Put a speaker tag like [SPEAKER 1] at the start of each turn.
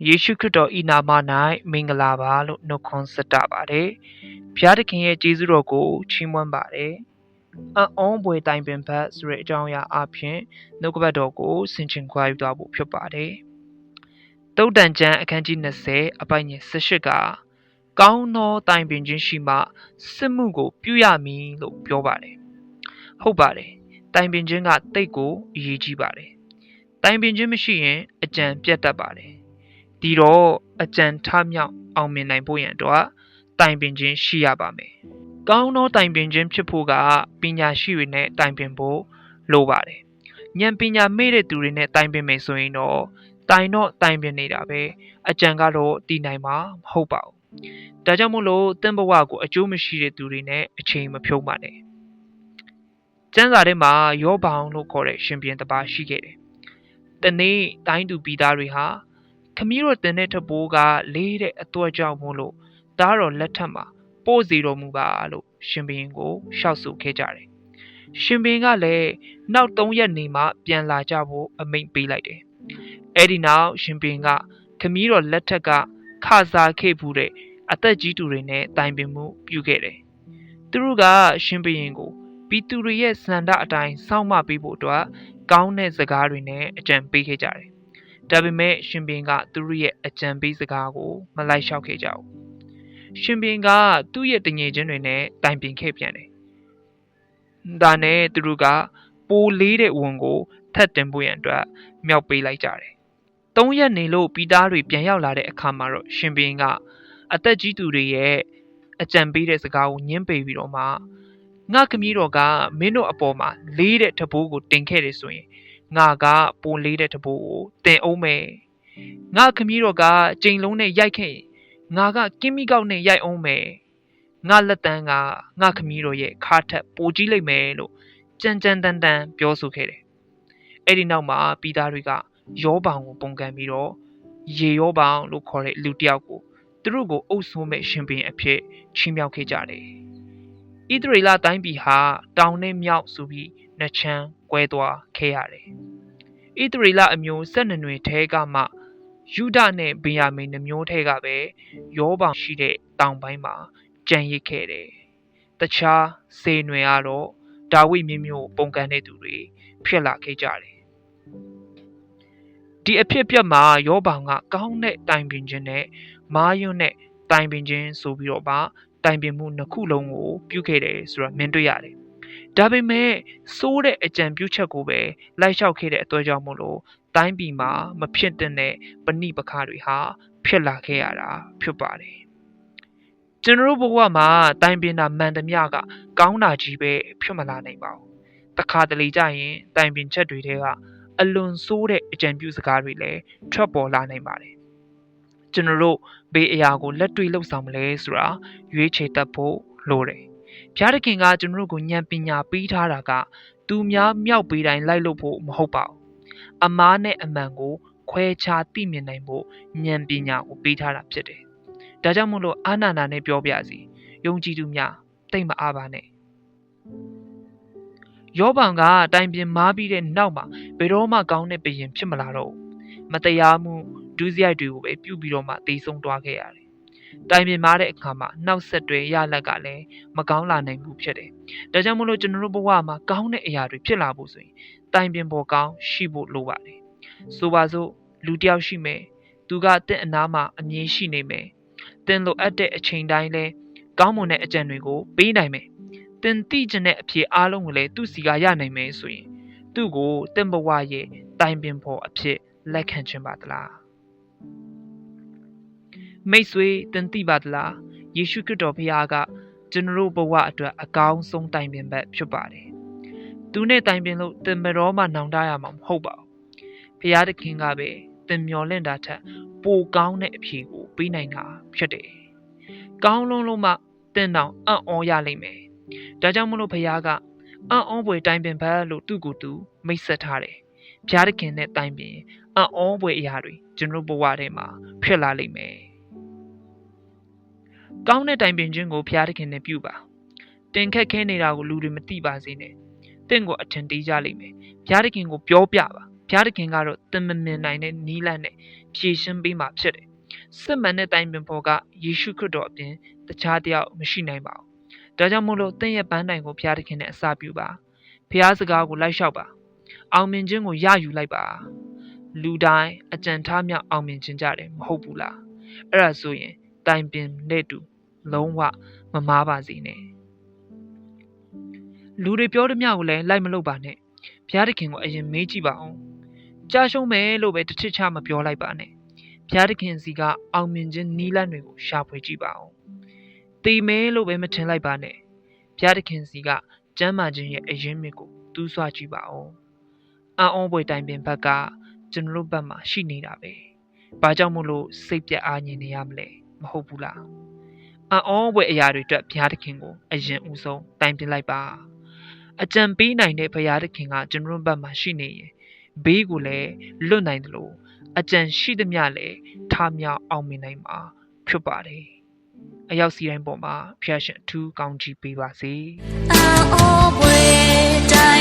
[SPEAKER 1] ယေရှုခရစ်တော်ဤနာမ၌မင်္ဂလာပါလို့နှုတ်ခွန်းဆက်တာပါတယ်။ဘုရားသခင်ရဲ့ကျေးဇူးတော်ကိုချီးမွမ်းပါတယ်။အံ့ဩဖွယ်တိုင်ပင်ဖတ်ဆိုတဲ့အကြောင်းအရာအပြင်နှုတ်ကပတ်တော်ကိုဆင်ခြင်ခွာယူသွားဖို့ဖြစ်ပါတယ်။တုတ်တန်ကျမ်းအခန်းကြီး20အပိုင်ငယ်18ကကောင်းသောတိုင်ပင်ခြင်းရှိမှစစ်မှုကိုပြုရမည်လို့ပြောပါတယ်။ဟုတ်ပါတယ်။တိုင်ပင်ခြင်းကတိတ်ကိုအရေးကြီးပါတယ်။တိုင်ပင်ခြင်းမရှိရင်အကြံပြတ်တတ်ပါတယ်။ဒီတော့အကြံထမြောက်အောင်မြင်နိုင်ဖို့ရန်အတွက်တိုင်ပင်ခြင်းရှိရပါမယ်။ကောင်းသောတိုင်ပင်ခြင်းဖြစ်ဖို့ကပညာရှိတွေနဲ့တိုင်ပင်ဖို့လိုပါတယ်။ဉာဏ်ပညာမေ့တဲ့သူတွေနဲ့တိုင်ပင်မယ်ဆိုရင်တော့တိုင်ပင်နေတာပဲအကြံကတော့တည်နိုင်မှာမဟုတ်ပါဘူး။ဒါကြောင့်မို့လို့သင်ဘဝကိုအကျိုးမရှိတဲ့သူတွေနဲ့အချိန်မဖြုံးပါနဲ့။ကျမ်းစာထဲမှာယောဘလို့ခေါ်တဲ့ရှင်ဘုရင်တစ်ပါးရှိခဲ့တယ်။တနေ့တိုင်းသူပြည်သားတွေဟာခမည်းတော်တင်တဲ့ထဘိုးကလေးတဲ့အသွက်ကြောင့်မို့လို့တားတော်လက်ထက်မှာပို့စီတော်မူပါလို့ရှင်ဘုရင်ကိုရှောက်ဆိုခဲ့ကြတယ်။ရှင်ဘုရင်ကလည်းနောက်3ရက်နေမှပြန်လာကြဖို့အမိန့်ပေးလိုက်တယ်။အဲ့ဒီနောက်ရှင်ဘုရင်ကခမည်းတော်လက်ထက်ကခစားခဲ့ဘူးတဲ့အသက်ကြီးသူတွေနဲ့တိုင်ပင်မှုပြုခဲ့တယ်။သူတို့ကရှင်ဘုရင်ကိုပြည်သူတွေရဲ့စံတအတိုင်းစောင့်မပေးဖို့အတွက်ကောင်းတဲ့စကားတွေနဲ့အကြံပေးခဲ့ကြတယ်။ဒါပေမဲ့ရှင်ဘုရင်ကသူတို့ရဲ့အကြံပေးစကားကိုမလိုက်လျှောက်ခဲ့ကြဘူး။ရှင်ဘုရင်ကသူ့ရဲ့တငယ်ချင်းတွေနဲ့တိုင်ပင်ခဲ့ပြန်တယ်။ဒါနဲ့သူတို့ကပိုလေးတဲ့ဝန်ကိုထပ်တင်ဖို့ရန်အတွက်မြောက်ပေးလိုက်ကြတယ်။3ရက်နေလို့ပြည်သားတွေပြန်ရောက်လာတဲ့အခါမှာတော့ရှင်ဘုရင်ကအသက်ကြီးသူတွေရဲ့အကြံပေးတဲ့စကားကိုညှင်းပယ်ပြီးတော့မှငါခမည်းတော်ကမင်းတို့အပေါ်မှာလေးတဲ့တဘိုးကိုတင်ခဲ့တယ်ဆိုရင်ငါကပိုလေးတဲ့တဘိုးကိုတင်အောင်မယ်ငါခမည်းတော်ကကြိမ်လုံးနဲ့ရိုက်ခဲ့ငါကကင်းမိကောက်နဲ့ရိုက်အောင်မယ်ငါလက်တန်းကငါခမည်းတော်ရဲ့ခါထက်ပိုကြီးလိုက်မယ်လို့ကြမ်းတမ်းပြောဆိုခဲ့တယ်အဲ့ဒီနောက်မှာပြည်သားတွေကယောဘောင်ကိုပုံကန်ပြီးတော့ရေယောဘောင်လို့ခေါ်တဲ့လူတစ်ယောက်ကိုသူတို့ကိုအုပ်ဆိုးမဲ့ရှင်ဘုရင်အဖြစ်ချီးမြှောက်ခဲ့ကြတယ်ဣသရေလတိုင်းပြည်ဟာတောင်နဲ့မြောက်ဆိုပြီးနှစ်ချမ်းကွဲသွားခဲ့ရတယ်ဣသရေလအမျိုး12နွေထဲကမှယူဒနဲ့ဗင်ယာမိန်နှမျိုးထဲကပဲယောဘောင်ရှိတဲ့တောင်ပိုင်းမှာကျန်ရစ်ခဲ့တယ်တခြားစေနွယ်ကတော့ဒါဝိမင်းမျိုးပုံကန်တဲ့သူတွေဖြစ်လာခဲ့ကြတယ်ဒီအဖြစ်ပြက်မှာယောဘောင်ကကောင်းတဲ့တိုင်ပင်ခြင်းနဲ့မာယွန်းနဲ့တိုင်ပင်ခြင်းဆိုပြီးတော့တိုင်ပင်မှုနှစ်ခုလုံးကိုပြုခဲ့တယ်ဆိုတာမြင်တွေ့ရတယ်။ဒါပေမဲ့စိုးတဲ့အကြံပြုချက်ကိုပဲလိုက်လျှောက်ခဲ့တဲ့အတွက်ကြောင့်မို့လို့တိုင်းပြည်မှာမဖြစ်တဲ့ပဏိပခါတွေဟာဖြစ်လာခဲ့ရတာဖြစ်ပါတယ်။ကျွန်တော်တို့ဘဝမှာတိုင်ပင်တာမှန်သမျှကကောင်းတာကြီးပဲဖြစ်မလာနိုင်ပါဘူး။တစ်ခါတလေကြရင်တိုင်ပင်ချက်တွေကအလွန်ဆိုးတဲ့အကြံပြုစကားတွေလည်းထွက်ပေါ်လာနိုင်ပါတယ်။ကျွန်တော်တို့ဘေးအရာကိုလက်တွေ့လှုပ်ဆောင်မလဲဆိုတာရွေးချယ်တတ်ဖို့လိုတယ်။ဘုရားသခင်ကကျွန်တော်တို့ကိုဉာဏ်ပညာပေးထားတာကသူများမြောက်ပေးတိုင်းလိုက်လို့ဖို့မဟုတ်ပါဘူး။အမားနဲ့အမှန်ကိုခွဲခြားသိမြင်နိုင်ဖို့ဉာဏ်ပညာကိုပေးထားတာဖြစ်တယ်။ဒါကြောင့်မို့လို့အာနာနာနဲ့ပြောပြစီယုံကြည်သူများတိတ်မအားပါနဲ့။ယောဘောင်ကတိုင်ပင်မားပြီးတဲ့နောက်မှာဘယ်တော့မှကောင်းတဲ့ဘုရင်ဖြစ်မလာတော့ဘူး။မတရားမှုဒုစရိုက်တွေကိုပဲပြုပြီးတော့မှတေးဆုံးသွားခဲ့ရတယ်။တိုင်ပင်မားတဲ့အခါမှာနောက်ဆက်တွဲရလဒ်ကလည်းမကောင်းလာနိုင်ဘူးဖြစ်တယ်။ဒါကြောင့်မို့လို့ကျွန်တော်တို့ဘဝမှာကောင်းတဲ့အရာတွေဖြစ်လာဖို့ဆိုရင်တိုင်ပင်ပေါ်ကောင်းရှိဖို့လိုပါတယ်။ဆိုပါစို့လူတစ်ယောက်ရှိမယ်။သူကတင့်အနားမှာအမြင်ရှိနေမယ်။တင်လိုအပ်တဲ့အချိန်တိုင်းလဲကောင်းမွန်တဲ့အကြံတွေကိုပေးနိုင်မယ်။တင်သိကျင်တဲ့အဖြစ်အားလုံးကိုလည်းသူ့စီကရနိုင်မယ်ဆိုရင်သူ့ကိုတင့်ဘဝရဲ့တိုင်ပင်ပေါ်အဖြစ်လက်ခံခြင်းပါသလားမိတ်ဆွေတင်သိပါသလားယေရှုခရစ်တော်ဘုရားကကျွန်တော်ဘဝအတွက်အကောင်းဆုံးတိုင်ပင်ဘက်ဖြစ်ပါတယ်သူနဲ့တိုင်ပင်လို့တင်ဘရောမှနောင်တရမှာမဟုတ်ပါဘူးဘုရားသခင်ကပဲတင်မျော်လင့်တာထက်ပိုကောင်းတဲ့အဖြေကိုပေးနိုင်တာဖြစ်တယ်ကောင်းလုံးမှတင်တောင်အံ့ဩရလိမ့်မယ်ဒါကြောင့်မလို့ဘုရားကအံ့ဩဖွယ်တိုင်ပင်ဘက်လို့သူ့ကိုယ်သူမိတ်ဆက်ထားတယ်ဘုရားသခင်နဲ့တိုင်ပင်အံ့ဩဖွယ်အရာတွေကျွန်တော်ဘဝထဲမှာဖြစ်လာလိမ့်မယ်ကောင်းတဲ့တိုင်ပင်ခြင်းကိုဘုရားသခင်နဲ့ပြုပါတင်ခက်ခဲနေတာကိုလူတွေမသိပါစေနဲ့တင့်ကိုအထင်သေးကြလိမ့်မယ်ဘုရားသခင်ကိုပြောပြပါဘ ဖျားတခင်ကတော့တင်မမြင်နိုင်တဲ့နီးလန့်နဲ့ဖြည့်ရှင်းပေးမှာဖြစ်တယ်စစ်မှန်တဲ့တိုင်ပင်ပေါ်ကယေရှုခရစ်တော်အပြင်တခြားတယောက်မရှိနိုင်ပါဘူးဒါကြောင့်မို့လို့တင့်ရဲ့ပန်းတိုင်ကိုဖျားတခင်နဲ့အစာပြုပါဖျားစကားကိုလိုက်လျှောက်ပါအောင်မြင်ခြင်းကိုရယူလိုက်ပါလူတိုင်းအကြံထားမြောက်အောင်မြင်ခြင်းကြတယ်မဟုတ်ဘူးလားအဲ့ဒါဆိုရင်တိုင်ပင်နဲ့တူလုံးဝမမားပါစေနဲ့လူတွေပြောသမျှကိုလည်းလိုက်မလုပ်ပါနဲ့ဘုရားသခင်ကိုအရင်မေးကြည့်ပါဦးကြာရှုံးမယ်လို့ပဲတစ်ချစ်ချမပြောလိုက်ပါနဲ့ဘုရားသခင်စီကအောင်မြင်ခြင်းနီးလန့်တွေကိုရှာဖွေကြည့်ပါဦးတည်မယ်လို့ပဲမထင်လိုက်ပါနဲ့ဘုရားသခင်စီကကျမ်းမာခြင်းရဲ့အရင်းမြစ်ကိုတူးဆွကြည့်ပါဦးအံ့ဩဖွယ်တိုင်ပင်ဘက်ကကျွန်တော်တို့ဘက်မှာရှိနေတာပဲဘာကြောင့်မို့လို့စိတ်ပြတ်အားညင်နေရမလဲမဟုတ်ဘူးလားအံ့ဩဖွယ်အရာတွေအတွက်ဘုရားသခင်ကိုအရင်ဦးဆုံးတိုင်ပင်လိုက်ပါအကြံပေးနိုင်တဲ့ဘုရားသခင်ကကျွန်တော်တို့ဘက်မှာရှိနေရင်ဘေးကိုလည်းလွတ်နိုင်တယ်လို့အကြံရှိသမျှလည်းထားမြောက်အောင်မြင်နိုင်မှာဖြစ်ပါတယ်အရောက်စီတိုင်းပေါ်မှာဖျားရှင်အထူးကောင်းချီးပေးပါစေ
[SPEAKER 2] အော်ဘွေတိုင်